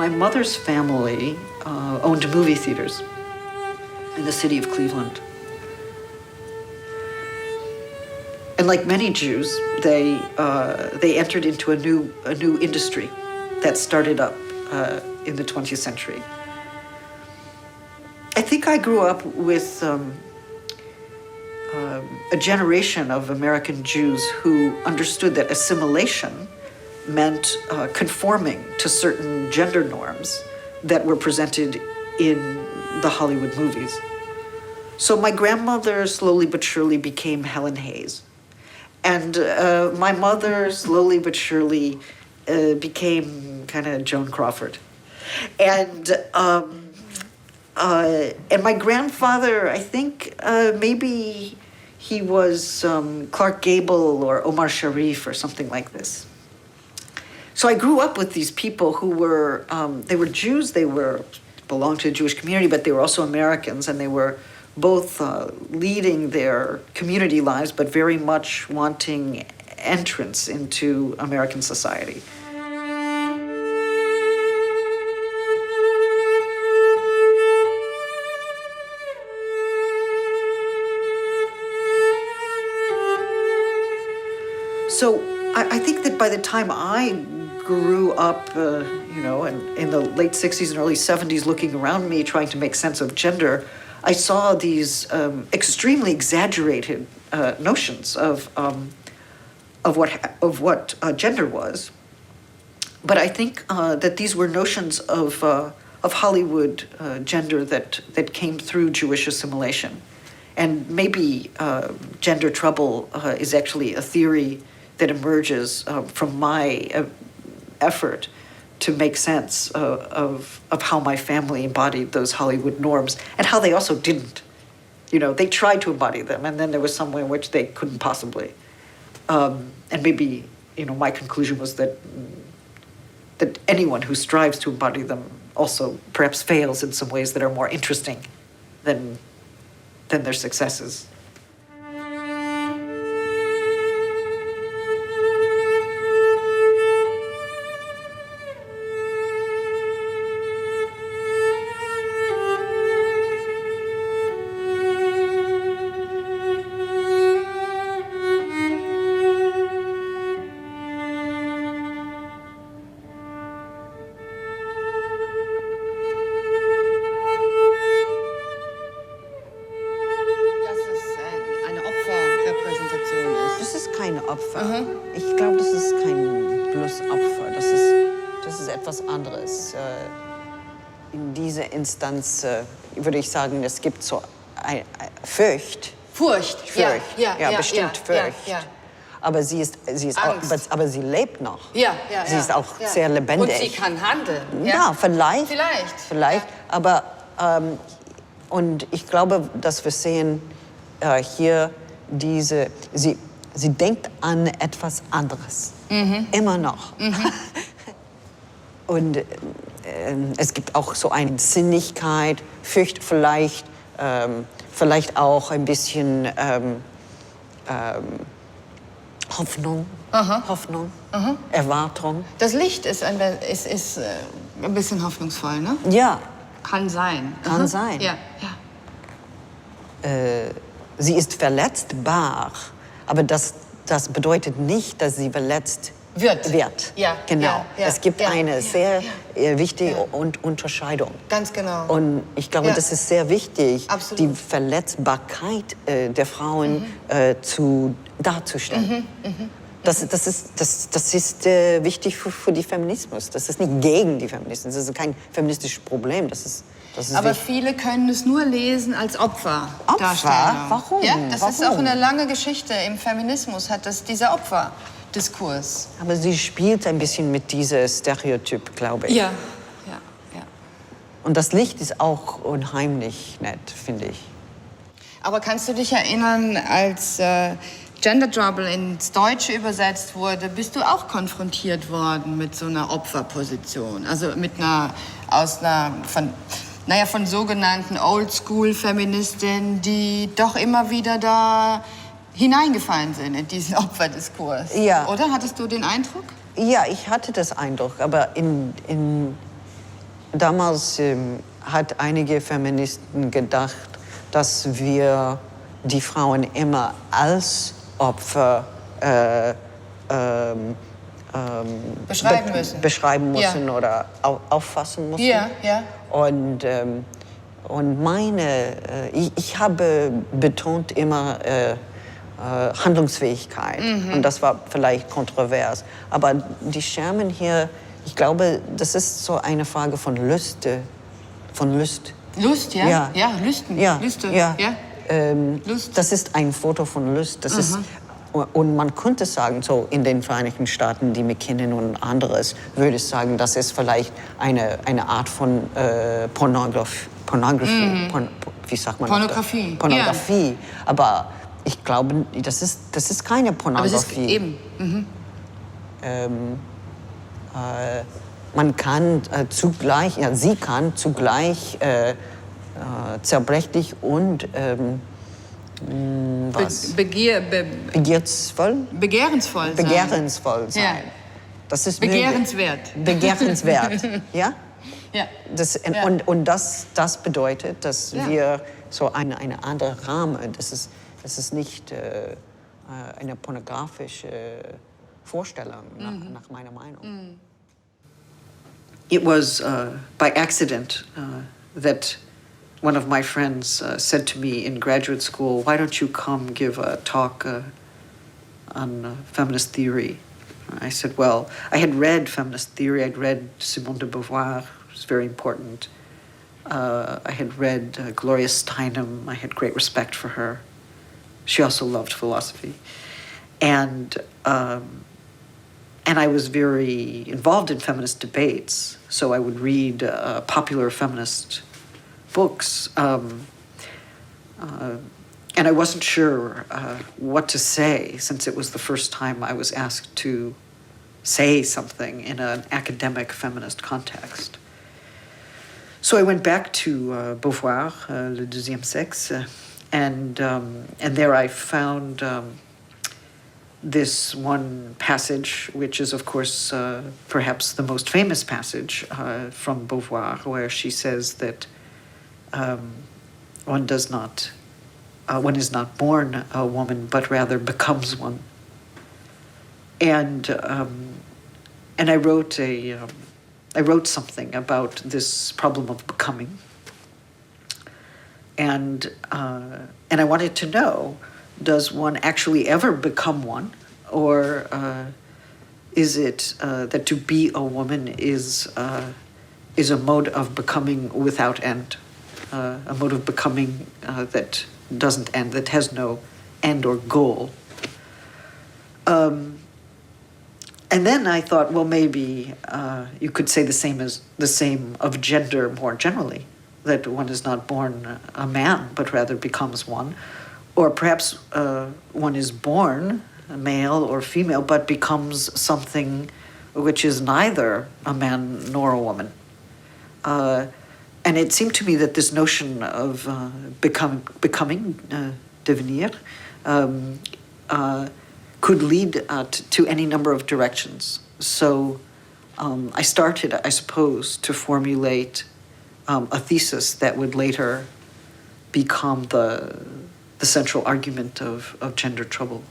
My mother's family owned movie theaters in the city of Cleveland. And like many Jews, they entered into a new industry that started up in the 20th century. I think I grew up with a generation of American Jews who understood that assimilation meant conforming to certain gender norms that were presented in the Hollywood movies. So my grandmother slowly but surely became Helen Hayes. And my mother slowly but surely became kind of Joan Crawford. And my grandfather, I think maybe he was Clark Gable or Omar Sharif or something like this. So I grew up with these people who were, they were Jews, they belonged to the Jewish community, but they were also Americans, and they were both leading their community lives, but very much wanting entrance into American society. So I think that by the time I grew up, in the late 60s and early 70s, looking around me, trying to make sense of gender, I saw these extremely exaggerated notions of what gender was. But I think that these were notions of Hollywood gender that came through Jewish assimilation, and maybe gender trouble is actually a theory that emerges from my effort to make sense of how my family embodied those Hollywood norms and how they also didn't. They tried to embody them, and then there was somewhere in which they couldn't possibly. And maybe, my conclusion was that anyone who strives to embody them also perhaps fails in some ways that are more interesting than their successes. Ich glaube, das ist kein bloß Opfer. Das ist etwas anderes. In dieser Instanz würde ich sagen, es gibt so Furcht. Ja, bestimmt Furcht. Ja. Aber sie lebt noch. Ja. Sie ist auch sehr lebendig. Und sie kann handeln. Ja, vielleicht. Ja. Aber und ich glaube, dass wir sehen hier sie denkt an etwas anderes. Immer noch. Und es gibt auch so eine Sinnlichkeit, Furcht vielleicht auch ein bisschen Hoffnung, Erwartung. Das Licht ist ein bisschen hoffnungsvoll, ne? Ja. Kann sein. Kann sein. Ja. Sie ist verletzbar, aber das bedeutet nicht, dass sie verletzt wird. Ja. Genau. Es gibt eine sehr wichtige Unterscheidung. Ganz genau. Und ich glaube, das ist sehr wichtig, Absolut. die Verletzbarkeit der Frauen darzustellen. Das ist wichtig für den Feminismus. Das ist nicht gegen die Feminismus. Das ist kein feministisches Problem. Das ist Aber viele können es nur lesen als Opfer. Warum? Ja, das ist auch eine lange Geschichte. Im Feminismus hat es dieser Opferdiskurs. Aber sie spielt ein bisschen mit diesem Stereotyp, glaube ich. Ja. Und das Licht ist auch unheimlich nett, finde ich. Aber kannst du dich erinnern, als Gender Trouble ins Deutsche übersetzt wurde, bist du auch konfrontiert worden mit so einer Opferposition? Also von sogenannten Oldschool-Feministinnen, die doch immer wieder da hineingefallen sind in diesen Opferdiskurs. Ja. Oder? Hattest du den Eindruck? Ja, ich hatte das Eindruck, aber damals hat einige Feministen gedacht, dass wir die Frauen immer als Opfer beschreiben müssen Ja. oder auffassen müssen. Ja, ja. Und ich habe betont immer Handlungsfähigkeit. Und das war vielleicht kontrovers. Aber die Schermen hier, ich glaube, das ist so eine Frage von Lust. Lust, ja? Ja. Ja, Lüsten. Ja, Lüste. ja. Ja. Lust. Das ist ein Foto von Lust. Das ist, und man könnte sagen, so in den Vereinigten Staaten, die McKinnon und anderes, würde ich sagen, das ist vielleicht eine Art von Pornografie. Wie sagt man? Pornografie. Pornografie. Ja. Aber ich glaube, das ist keine Pornografie. Aber es ist eben. Man kann zugleich, ja, sie kann zugleich zerbrechlich und begehrsvoll Begehrensvoll sein. Ja. Das ist begehrenswert. Begehrenswert, ja? Ja. Und das bedeutet, dass wir so eine andere Rahmen, das ist nicht eine pornografische Vorstellung, nach meiner Meinung. It was by accident that one of my friends said to me in graduate school, "Why don't you come give a talk on feminist theory?" I said, well, I had read feminist theory. I'd read Simone de Beauvoir, it was very important. I had read Gloria Steinem. I had great respect for her. She also loved philosophy. And I was very involved in feminist debates, so I would read popular feminist books. And I wasn't sure what to say, since it was the first time I was asked to say something in an academic feminist context. So I went back to Beauvoir, Le Deuxième Sexe, and there I found this one passage, which is, of course, perhaps the most famous passage from Beauvoir, where she says that one is not born a woman, but rather becomes one. And I wrote something about this problem of becoming, and I wanted to know: does one actually ever become one, or is it that to be a woman is a mode of becoming without end, a mode of becoming that doesn't end, that has no end or goal? And then I thought, well, maybe you could say the same of gender more generally, that one is not born a man, but rather becomes one. Or perhaps one is born a male or female, but becomes something which is neither a man nor a woman. And it seemed to me that this notion of becoming, devenir, could lead to any number of directions. So I started, I suppose, to formulate a thesis that would later become the central argument of gender trouble.